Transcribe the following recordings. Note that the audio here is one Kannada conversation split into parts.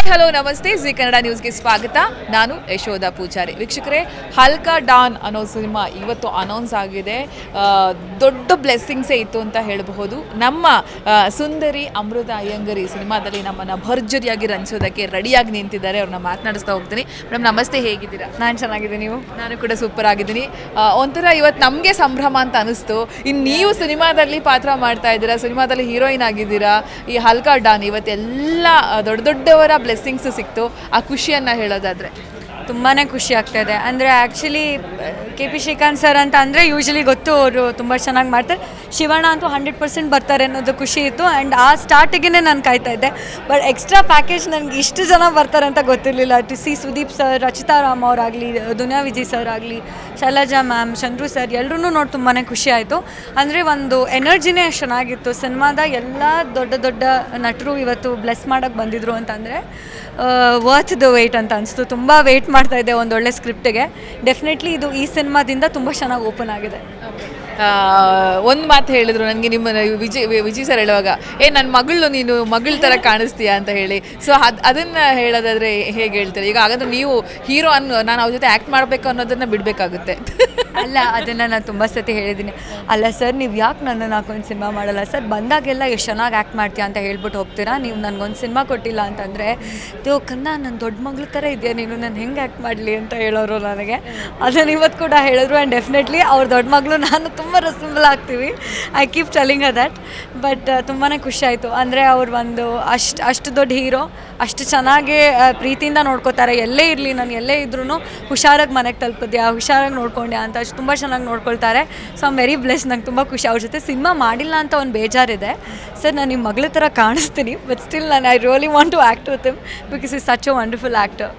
ಹಲೋ ನಮಸ್ತೆ ಜಿ ಕನ್ನಡ ನ್ಯೂಸ್ಗೆ ಸ್ವಾಗತ. ನಾನು ಯಶೋಧ ಪೂಜಾರಿ. ವೀಕ್ಷಕರೇ, ಹಲ್ಕಾ ಡಾನ್ ಅನ್ನೋ ಸಿನಿಮಾ ಇವತ್ತು ಅನೌನ್ಸ್ ಆಗಿದೆ. ದೊಡ್ಡ ಬ್ಲೆಸ್ಸಿಂಗ್ಸೇ ಇತ್ತು ಅಂತ ಹೇಳಬಹುದು. ನಮ್ಮ ಸುಂದರಿ ಅಮೃತ ಅಯ್ಯಂಗರ್ ಈ ಸಿನಿಮಾದಲ್ಲಿ ನಮ್ಮನ್ನು ಭರ್ಜರಿಯಾಗಿ ರಂಜಿಸೋದಕ್ಕೆ ರೆಡಿಯಾಗಿ ನಿಂತಿದ್ದಾರೆ. ಅವ್ರನ್ನ ಮಾತನಾಡಿಸ್ತಾ ಹೋಗ್ತೀನಿ. ಮೇಡಮ್ ನಮಸ್ತೆ, ಹೇಗಿದ್ದೀರಾ? ನಾನು ಚೆನ್ನಾಗಿದ್ದೀನಿ. ನೀವು? ನಾನು ಕೂಡ ಸೂಪರ್ ಆಗಿದ್ದೀನಿ. ಒಂಥರ ಇವತ್ತು ನಮಗೆ ಸಂಭ್ರಮ ಅಂತ ಅನಿಸ್ತು. ಇನ್ನು ನೀವು ಸಿನಿಮಾದಲ್ಲಿ ಪಾತ್ರ ಮಾಡ್ತಾ ಇದ್ದೀರಾ, ಸಿನಿಮಾದಲ್ಲಿ ಹೀರೋಯಿನ್ ಆಗಿದ್ದೀರಾ. ಈ ಹಲ್ಕಾ ಡಾನ್ ಇವತ್ತೆಲ್ಲ ದೊಡ್ಡವರ ಬ್ಲೆಸ್ಸಿಂಗ್ಸ್ ಸಿಕ್ತು. ಆ ಖುಷಿಯನ್ನು ಹೇಳೋದಾದರೆ ತುಂಬಾ ಖುಷಿ ಆಗ್ತಾಯಿದೆ. ಅಂದರೆ actually K P Srikanth sir ಅಂತ ಅಂದರೆ ಯೂಶ್ವಲಿ ಗೊತ್ತು, ಅವರು ತುಂಬ ಚೆನ್ನಾಗಿ ಮಾಡ್ತಾರೆ. ಶಿವಣ್ಣ ಅಂತೂ 100% ಬರ್ತಾರೆ ಅನ್ನೋದು ಖುಷಿ ಇತ್ತು. ಆ್ಯಂಡ್ ಆ ಸ್ಟಾರ್ಟಿಗೆ ನಾನು ಕಾಯ್ತಾ ಇದ್ದೆ. ಬಟ್ ಎಕ್ಸ್ಟ್ರಾ ಪ್ಯಾಕೇಜ್ ನನಗೆ ಇಷ್ಟು ಜನ ಬರ್ತಾರೆ ಅಂತ ಗೊತ್ತಿರಲಿಲ್ಲ. To see Sudeep sir, Rachita Ram ಅವರಾಗಲಿ, ದುನಿಯಾ ವಿಜಯ್ ಸರ್ ಆಗಲಿ, ಶೈಲಜಾ ಮ್ಯಾಮ್, ಚಂದ್ರು ಸರ್, ಎಲ್ಲರೂ ನೋಡಿ ತುಂಬಾ ಖುಷಿ ಆಯಿತು. ಅಂದರೆ ಒಂದು ಎನರ್ಜಿನೇ ಚೆನ್ನಾಗಿತ್ತು. ಸಿನಿಮಾದ ಎಲ್ಲ ದೊಡ್ಡ ದೊಡ್ಡ ನಟರು ಇವತ್ತು ಬ್ಲೆಸ್ ಮಾಡೋಕ್ಕೆ ಬಂದಿದ್ರು ಅಂತಂದರೆ ವರ್ತ್ ದ ವೆಯ್ಟ್ ಅಂತ ಅನಿಸ್ತು. ತುಂಬ ವೆಯ್ಟ್ ಮಾಡ್ತಾಯಿದ್ದೆ ಒಂದೊಳ್ಳೆ ಸ್ಕ್ರಿಪ್ಟಿಗೆ. ಡೆಫಿನೆಟ್ಲಿ ಇದು ಈ ಸಿನಿಮಾದಿಂದ ತುಂಬ ಚೆನ್ನಾಗಿ ಓಪನ್ ಆಗಿದೆ. ಒಂದು ಮಾತು ಹೇಳಿದ್ರು ನನಗೆ, ನಿಮ್ಮ ವಿಜಯ್ ಸರ್ ಹೇಳುವಾಗ, ನನ್ನ ಮಗಳು ನೀನು ಮಗಳ ಥರ ಕಾಣಿಸ್ತೀಯಾ ಅಂತ ಹೇಳಿ. ಸೊ ಅದನ್ನು ಹೇಳೋದಾದರೆ ಹೇಗೆ ಹೇಳ್ತಾರೆ? ಈಗ ಹಾಗಾದ್ರೆ ನೀವು ಹೀರೋ ನಾನು ಅವ್ರ ಜೊತೆ ಆ್ಯಕ್ಟ್ ಮಾಡಬೇಕು ಅನ್ನೋದನ್ನು ಬಿಡಬೇಕಾಗುತ್ತೆ. ಅಲ್ಲ, ಅದನ್ನು ನಾನು ತುಂಬ ಸತಿ ಹೇಳಿದ್ದೀನಿ. ಅಲ್ಲ ಸರ್, ನೀವು ಯಾಕೆ ನನ್ನನ್ನು ಹಾಕೊಂಡು ಸಿನಿಮಾ ಮಾಡಲ್ಲ ಸರ್? ಬಂದಾಗೆಲ್ಲ ಎಷ್ಟು ಚೆನ್ನಾಗಿ ಆ್ಯಕ್ಟ್ ಮಾಡ್ತೀಯಾ ಅಂತ ಹೇಳ್ಬಿಟ್ಟು ಹೋಗ್ತೀರಾ. ನೀವು ನನಗೊಂದು ಸಿನಿಮಾ ಕೊಟ್ಟಿಲ್ಲ ಅಂತಂದರೆ ಕನ್ನ ನನ್ನ ದೊಡ್ಡ ಮಗಳ ಥರ ಇದೆಯಾ ನೀನು, ನಾನು ಹೆಂಗೆ ಆ್ಯಕ್ಟ್ ಮಾಡಲಿ ಅಂತ ಹೇಳೋರು ನನಗೆ. ಅದನ್ನು ಇವತ್ತು ಕೂಡ ಹೇಳಿದ್ರು. ಆ್ಯಂಡ್ ಡೆಫಿನೆಟ್ಲಿ ಅವ್ರ ದೊಡ್ಡ ಮಗಳು ನಾನು ತುಂಬ ರೆಸ್ಪಾನ್ಸಿಬಲ್ ಆಗ್ತೀವಿ. I keep telling Har that. But ತುಂಬಾ ಖುಷಿ ಆಯಿತು. ಅಂದರೆ ಅವ್ರು ಒಂದು ಅಷ್ಟು ದೊಡ್ಡ ಹೀರೋ, ಅಷ್ಟು ಚೆನ್ನಾಗಿ ಪ್ರೀತಿಯಿಂದ ನೋಡ್ಕೋತಾರೆ. ಎಲ್ಲೇ ಇರಲಿ, ನಾನು ಎಲ್ಲೇ ಇದ್ರೂ ಹುಷಾರಾಗಿ ಮನೆಗೆ ತಲುಪಿದ್ಯಾ, ಹುಷಾರಾಗಿ ನೋಡ್ಕೊಂಡ್ಯಾ ಅಂತ ತುಂಬ ಚೆನ್ನಾಗಿ ನೋಡ್ಕೊಳ್ತಾರೆ. So I am very bless. ನಂಗೆ ತುಂಬ ಖುಷಿ. ಅವ್ರ ಜೊತೆ ಸಿನಿಮಾ ಮಾಡಿಲ್ಲ ಅಂತ ಒಂದು ಬೇಜಾರಿದೆ. ಸರ್, ನಾನು ನಿಮ್ಮ ಮಗಳ ಥರ ಕಾಣಿಸ್ತೀನಿ, ಬಟ್ ಸ್ಟಿಲ್ ನಾನು I really want to act with him because is such a wonderful actor.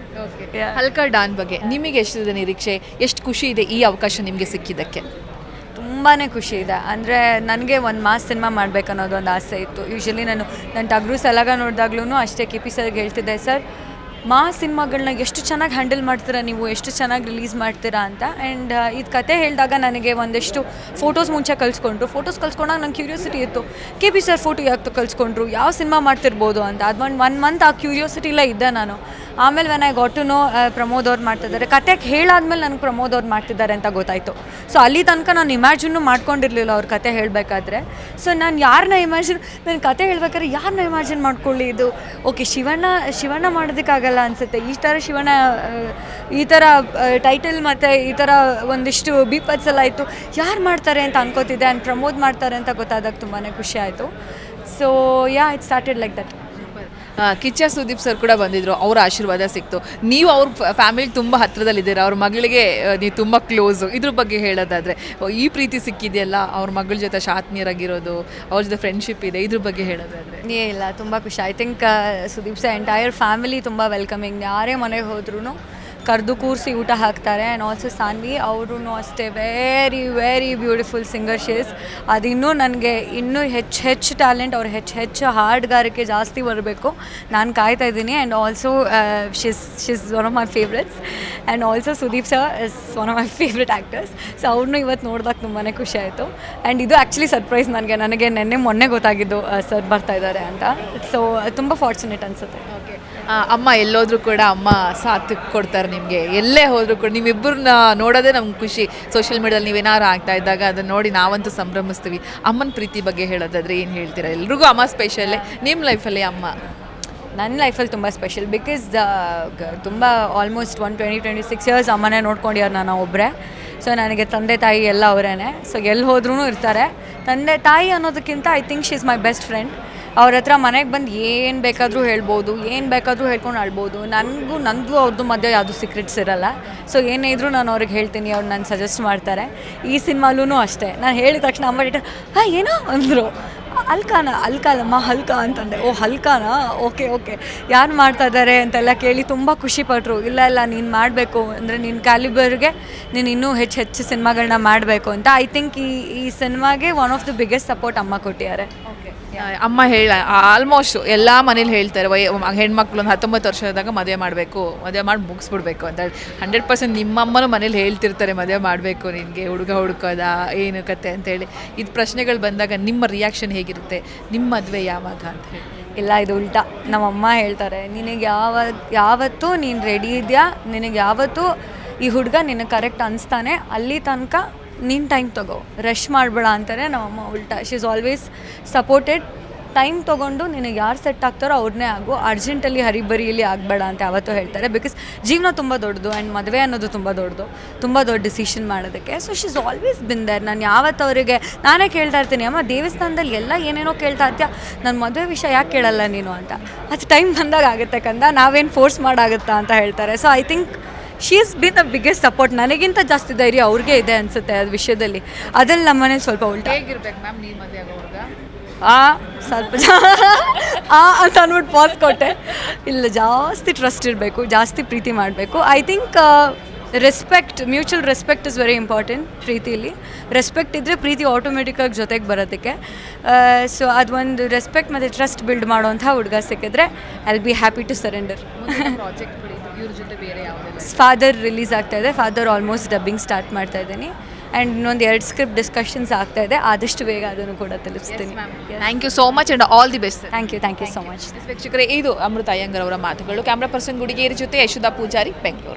Halka Don ಬಗ್ಗೆ ನಿಮಗೆ ಎಷ್ಟಿದೆ ನಿರೀಕ್ಷೆ? ಎಷ್ಟು ಖುಷಿ ಇದೆ ಈ ಅವಕಾಶ ನಿಮಗೆ ಸಿಕ್ಕಿದ್ದಕ್ಕೆ? ತುಂಬಾ ಖುಷಿ ಇದೆ. ಅಂದರೆ ನನಗೆ ಒಂದು ಮಾಸ್ ಸಿನಿಮಾ ಮಾಡಬೇಕು ಅನ್ನೋದೊಂದು ಆಸೆ ಇತ್ತು. ಯೂಶ್ವಲಿ ನಾನು ಟಗ್ರು ಸಲಗ ನೋಡಿದಾಗ್ಲೂ ಅಷ್ಟೇ ಕೆ ಪಿ ಸರ್ಗೆ ಹೇಳ್ತಿದ್ದೆ, ಸರ್ ಮಾಸ್ ಸಿನಿಮಾಗಳನ್ನ ಎಷ್ಟು ಚೆನ್ನಾಗಿ ಹ್ಯಾಂಡಲ್ ಮಾಡ್ತೀರಾ ನೀವು, ಎಷ್ಟು ಚೆನ್ನಾಗಿ ರಿಲೀಸ್ ಮಾಡ್ತೀರಾ ಅಂತ. ಆ್ಯಂಡ್ ಇದು ಕತೆ ಹೇಳಿದಾಗ ನನಗೆ ಒಂದಷ್ಟು ಫೋಟೋಸ್ ಮುಂಚೆ ಕಳಿಸ್ಕೊಂಡ್ರು. ಫೋಟೋಸ್ ಕಳ್ಸ್ಕೊಂಡಾಗ ನಂಗೆ ಕ್ಯೂರಿಯಾಸಿಟಿ ಇತ್ತು, ಕೆ ಪಿ ಸರ್ ಫೋಟೋ ಯಾಕೆ ಕಳಿಸ್ಕೊಂಡ್ರು, ಯಾವ ಸಿನಿಮಾ ಮಾಡ್ತಿರ್ಬೋದು ಅಂತ. ಅದು ಒನ್ ಮಂತ್ ಆ ಕ್ಯೂರಿಯಾಸಿಟಿಲೇ ಇದ್ದೆ ನಾನು. ಆಮೇಲೆ when I got to know Pramod ಅವ್ರು ಮಾಡ್ತಿದ್ದಾರೆ, ಕತೆಗೆ ಹೇಳಾದ್ಮೇಲೆ ನನಗೆ ಪ್ರಮೋದ್ ಅವ್ರು ಮಾಡ್ತಿದ್ದಾರೆ ಅಂತ ಗೊತ್ತಾಯಿತು. ಸೊ ಅಲ್ಲಿ ತನಕ ನಾನು ಇಮ್ಯಾಜಿನ್ನು ಮಾಡ್ಕೊಂಡಿರಲಿಲ್ಲ ಅವ್ರ ಕತೆ ಹೇಳಬೇಕಾದ್ರೆ. ಸೊ ನಾನು ನನ್ನ ಕತೆ ಹೇಳ್ಬೇಕಾದ್ರೆ ಯಾರನ್ನ ಇಮ್ಯಾಜಿನ್ ಮಾಡ್ಕೊಳ್ಳಿ, ಇದು ಓಕೆ ಶಿವಣ್ಣ ಮಾಡೋದಕ್ಕಾಗಲ್ಲ ಅನಿಸುತ್ತೆ, ಈ ಥರ ಶಿವಣ್ಣ ಈ ಥರ ಟೈಟಲ್ ಮತ್ತು ಈ ಥರ ಒಂದಿಷ್ಟು ಬೀಪತ್ಸ್ ಎಲ್ಲ ಇತ್ತು, ಯಾರು ಮಾಡ್ತಾರೆ ಅಂತ ಅನ್ಕೋತಿದ್ದೆ. ಆ್ಯಂಡ್ ಪ್ರಮೋದ್ ಮಾಡ್ತಾರೆ ಅಂತ ಗೊತ್ತಾದಾಗ ತುಂಬಾ ಖುಷಿ ಆಯಿತು. So yeah, it started like that. Kichcha Sudeep sir ಕೂಡ ಬಂದಿದ್ರು, ಅವರ ಆಶೀರ್ವಾದ ಸಿಕ್ತು. ನೀವು ಅವ್ರ ಫ್ಯಾಮಿಲಿಗೆ ತುಂಬ ಹತ್ತಿರದಲ್ಲಿದ್ದೀರಾ, ಅವ್ರ ಮಗಳಿಗೆ ನೀವು ತುಂಬ ಕ್ಲೋಸು. ಇದ್ರ ಬಗ್ಗೆ ಹೇಳೋದಾದರೆ ಈ ಪ್ರೀತಿ ಸಿಕ್ಕಿದೆಯಲ್ಲ, ಅವ್ರ ಮಗಳ ಜೊತೆ ಆತ್ಮೀಯರಾಗಿರೋದು, ಅವ್ರ ಜೊತೆ ಫ್ರೆಂಡ್ಶಿಪ್ ಇದೆ, ಇದ್ರ ಬಗ್ಗೆ ಹೇಳೋದಾದರೆ? ಇಲ್ಲ, ತುಂಬ ಖುಷಿ. I think Sudeep sir entire family ತುಂಬ ವೆಲ್ಕಮಿಂಗ್. ಯಾರೇ ಮನೆಗೆ ಹೋದ್ರೂ ಕರೆದು ಕೂರಿಸಿ ಊಟ ಹಾಕ್ತಾರೆ. ಆ್ಯಂಡ್ ಆಲ್ಸೋ ಸಾನ್ವಿ ಅವರು ಅಷ್ಟೇ very very beautiful singer she's. ಅದಿನ್ನೂ ನನಗೆ ಇನ್ನೂ ಹೆಚ್ಚು ಟ್ಯಾಲೆಂಟ್, ಅವ್ರು ಹೆಚ್ಚು ಹಾಡುಗಾರಿಕೆ ಜಾಸ್ತಿ ಬರಬೇಕು, ನಾನು ಕಾಯ್ತಾ ಇದ್ದೀನಿ. And also she's one of my favourites. And also Sudeep sir is one of my favourite actors. So ಅವ್ರನ್ನೂ ಇವತ್ತು ನೋಡಿದಾಗ ತುಂಬಾ ಖುಷಿ ಆಯಿತು. ಆ್ಯಂಡ್ ಇದು ಆ್ಯಕ್ಚುಲಿ ಸರ್ಪ್ರೈಸ್ ನನಗೆ ಮೊನ್ನೆ ಗೊತ್ತಾಗಿದ್ದು ಸರ್ ಬರ್ತಾ ಇದ್ದಾರೆ ಅಂತ. ಸೊ ತುಂಬ ಫಾರ್ಚುನೇಟ್ ಅನಿಸುತ್ತೆ. ಓಕೆ, ಅಮ್ಮ ಎಲ್ಲೋದ್ರೂ ಕೂಡ ಅಮ್ಮ ಸಾಥ್ ಕೊಡ್ತಾರೆ ನಿಮಗೆ. ಎಲ್ಲೇ ಹೋದರೂ ಕೂಡ ನೀವಿಬ್ಬರನ್ನ ನೋಡೋದೇ ನಮ್ಗೆ ಖುಷಿ. ಸೋಷಿಯಲ್ ಮೀಡಿಯಾದಲ್ಲಿ ನೀವೇನಾದ್ರು ಆಗ್ತಾ ಇದ್ದಾಗ ಅದನ್ನು ನೋಡಿ ನಾವಂತೂ ಸಂಭ್ರಮಿಸ್ತೀವಿ. ಅಮ್ಮನ ಪ್ರೀತಿ ಬಗ್ಗೆ ಹೇಳೋದಾದರೆ ಏನು ಹೇಳ್ತೀರಾ? ಎಲ್ರಿಗೂ ಅಮ್ಮ ಸ್ಪೆಷಲ್ಲೇ, ನಿಮ್ಮ ಲೈಫಲ್ಲಿ ಅಮ್ಮ? ನನ್ನ ಲೈಫಲ್ಲಿ ತುಂಬ ಸ್ಪೆಷಲ್ ಬಿಕಾಸ್ ತುಂಬ ಆಲ್ಮೋಸ್ಟ್ 26 ಇಯರ್ಸ್ ಅಮ್ಮನೇ ನೋಡ್ಕೊಂಡಿದ್ದಾರೆ ನಾನು ಒಬ್ಬರೇ. ಸೊ ನನಗೆ ತಂದೆ ತಾಯಿ ಎಲ್ಲ ಅವರೇ. ಸೊ ಎಲ್ಲಿ ಹೋದ್ರೂ ಇರ್ತಾರೆ. ತಂದೆ ತಾಯಿ ಅನ್ನೋದಕ್ಕಿಂತ I think she is my best friend. ಅವ್ರ ಹತ್ರ ಮನೆಗೆ ಬಂದು ಏನು ಬೇಕಾದರೂ ಹೇಳ್ಬೋದು, ಏನು ಬೇಕಾದರೂ ಹೇಳ್ಕೊಂಡು ಆಡ್ಬೋದು. ನಂದು ಅವ್ರದ್ದು ಮಧ್ಯೆ ಯಾವುದು ಸೀಕ್ರೆಟ್ಸ್ ಇರಲ್ಲ. ಸೊ ಏನೇ ಇದ್ದರೂ ನಾನು ಅವ್ರಿಗೆ ಹೇಳ್ತೀನಿ, ಅವ್ರು ನಾನು ಸಜೆಸ್ಟ್ ಮಾಡ್ತಾರೆ. ಈ ಸಿನಿಮಾಲೂ ಅಷ್ಟೇ, ನಾನು ಹೇಳಿದ ತಕ್ಷಣ ಅಮ್ಮ ಏನೋ ಅಂದರು, ಅಲ್ಕಾಲಮ್ಮ ಹಲ್ಕಾ ಅಂತಂದೆ. ಓ ಹಲ್ಕಾನಾ, ಓಕೆ ಯಾರು ಮಾಡ್ತಾ ಇದ್ದಾರೆ ಅಂತೆಲ್ಲ ಕೇಳಿ ತುಂಬ ಖುಷಿಪಟ್ಟರು. ಇಲ್ಲ ನೀನು ಮಾಡಬೇಕು ಅಂದರೆ ನಿನ್ನ ಕ್ಯಾಲಿಬರ್ಗೆ ನೀನು ಇನ್ನೂ ಹೆಚ್ಚು ಸಿನಿಮಾಗಳನ್ನ ಮಾಡಬೇಕು ಅಂತ. ಐ ಥಿಂಕ್ ಈ ಸಿನಿಮಾಗೆ one of the biggest support ಅಮ್ಮ ಕೊಟ್ಟಿದ್ದಾರೆ. ಅಮ್ಮ ಆಲ್ಮೋಸ್ಟ್ ಎಲ್ಲ ಮನೇಲಿ ಹೇಳ್ತಾರೆ, ಹೆಣ್ಮಕ್ಳು ಒಂದು 19 ವರ್ಷದಾಗ ಮದುವೆ ಮಾಡಿ ಮುಗಿಸ್ಬಿಡ್ಬೇಕು ಅಂತ. 100% ನಿಮ್ಮಮ್ಮನೂ ಮನೇಲಿ ಹೇಳ್ತಿರ್ತಾರೆ, ಮದುವೆ ಮಾಡಬೇಕು ನಿನಗೆ, ಹುಡುಗ ಹುಡುಕೋದ ಏನು ಕತೆ ಅಂತೇಳಿ. ಇದು ಪ್ರಶ್ನೆಗಳು ಬಂದಾಗ ನಿಮ್ಮ ರಿಯಾಕ್ಷನ್ ಹೇಗಿರುತ್ತೆ? ನಿಮ್ಮ ಮದುವೆ ಯಾವಾಗ ಅಂತ ಹೇಳಿ? ಇಲ್ಲ ಇದು ಉಲ್ಟಾ. ನಮ್ಮಮ್ಮ ಹೇಳ್ತಾರೆ, ನಿನಗೆ ಯಾವತ್ತೂ ನೀನು ರೆಡಿ ಇದೆಯಾ, ನಿನಗೆ ಯಾವತ್ತೂ ಈ ಹುಡುಗ ನಿನಗೆ ಕರೆಕ್ಟ್ ಅನಿಸ್ತಾನೆ, ಅಲ್ಲಿ ತನಕ ನೀನು ಟೈಮ್ ತೊಗೋ, ರಶ್ ಮಾಡಬೇಡ ಅಂತಾರೆ ನಮ್ಮಮ್ಮ. ಉಲ್ಟಾ, she is always supported. Time ತೊಗೊಂಡು ನಿನಗೆ ಯಾರು ಸೆಟ್ ಆಗ್ತಾರೋ ಅವ್ರನ್ನೇ ಆಗು, ಅರ್ಜೆಂಟಲ್ಲಿ ಹರಿಬರಿಯಲ್ಲಿ ಆಗಬೇಡ ಅಂತ ಯಾವತ್ತೂ ಹೇಳ್ತಾರೆ. ಬಿಕಾಸ್ ಜೀವನ ತುಂಬ ದೊಡ್ಡದು ಆ್ಯಂಡ್ ಮದುವೆ ಅನ್ನೋದು ತುಂಬ ದೊಡ್ಡದು, ತುಂಬ ದೊಡ್ಡ ಡಿಸಿಷನ್ ಮಾಡೋದಕ್ಕೆ. So she is always been there. ನಾನು ಯಾವತ್ತು ಅವರಿಗೆ ನಾನೇ ಕೇಳ್ತಾ ಇರ್ತೀನಿ, ಅಮ್ಮ ದೇವಸ್ಥಾನದಲ್ಲಿ ಎಲ್ಲ ಏನೇನೋ ಕೇಳ್ತಾ ಇರ್ತೀಯ, ನನ್ನ ಮದುವೆ ವಿಷಯ ಯಾಕೆ ಕೇಳಲ್ಲ ನೀನು ಅಂತ. ಅದು ಟೈಮ್ ಬಂದಾಗ ಆಗುತ್ತೆ ಕಂದ, ನಾವೇನು ಫೋರ್ಸ್ ಮಾಡಾಗುತ್ತಾ ಅಂತ ಹೇಳ್ತಾರೆ. So I think she is been the biggest support. ನನಗಿಂತ ಜಾಸ್ತಿ ಧೈರ್ಯ ಅವ್ರಿಗೆ ಇದೆ ಅನಿಸುತ್ತೆ ಅದು ವಿಷಯದಲ್ಲಿ. ಅದ್ರಲ್ಲಿ ನಮ್ಮ ಮನೇಲಿ ಸ್ವಲ್ಪ ಉಲ್ಟಾ. ಹೇಗಿರ್ಬೇಕು ಮ್ಯಾಮ್ ನೀವು ಮದುವೆ ಆಗೋ ಹುಡುಗ? ಸ್ವಲ್ಪ ಅಂತ ಅಂದ್ಬಿಟ್ಟು ಪಾಸ್ ಕೊಟ್ಟೆ. ಇಲ್ಲ, ಜಾಸ್ತಿ ಟ್ರಸ್ಟ್ ಇರಬೇಕು, ಜಾಸ್ತಿ ಪ್ರೀತಿ ಮಾಡಬೇಕು. I think respect, mutual respect is very important. ಪ್ರೀತಿಲಿ ರೆಸ್ಪೆಕ್ಟ್ ಇದ್ದರೆ ಪ್ರೀತಿ ಆಟೋಮೆಟಿಕ್ಕಾಗಿ ಜೊತೆಗೆ ಬರೋದಕ್ಕೆ. ಸೊ ಅದೊಂದು ರೆಸ್ಪೆಕ್ಟ್ ಮತ್ತು ಟ್ರಸ್ಟ್ ಬಿಲ್ಡ್ ಮಾಡೋಂಥ ಹುಡುಗ ಸಿಕ್ಕಿದ್ರೆ I will be happy to surrender. ಇವ್ರ ಜೊತೆ ಬೇರೆ ಯಾವುದಿಲ್ಲ? ಫಾದರ್ ರಿಲೀಸ್ ಆಗ್ತಾಯಿದೆ, ಫಾದರ್ ಆಲ್ಮೋಸ್ಟ್ ಡಬ್ಬಿಂಗ್ ಸ್ಟಾರ್ಟ್ ಮಾಡ್ತಾ ಇದ್ದೀನಿ. ಆ್ಯಂಡ್ ಇನ್ನೊಂದು 2 ಸ್ಕ್ರಿಪ್ಟ್ ಡಿಸ್ಕಷನ್ಸ್ ಆಗ್ತಾ ಇದೆ, ಆದಷ್ಟು ಬೇಗ ಅದನ್ನು ಕೂಡ ತಿಳಿಸ್ತೀನಿ. Thank you so much and all the best. Thank you so much. ವೀಕ್ಷಕರೇ, ಇದು ಅಮೃತ ಅಯ್ಯಂಗರ್ ಅವರ ಮಾತುಗಳು. ಕ್ಯಾಮ್ರಾ ಪರ್ಸನ್ ಗುಡಿಗೇರಿ ಜೊತೆ ಯಶೋಧ ಪೂಜಾರಿ, ಬೆಂಗಳೂರು.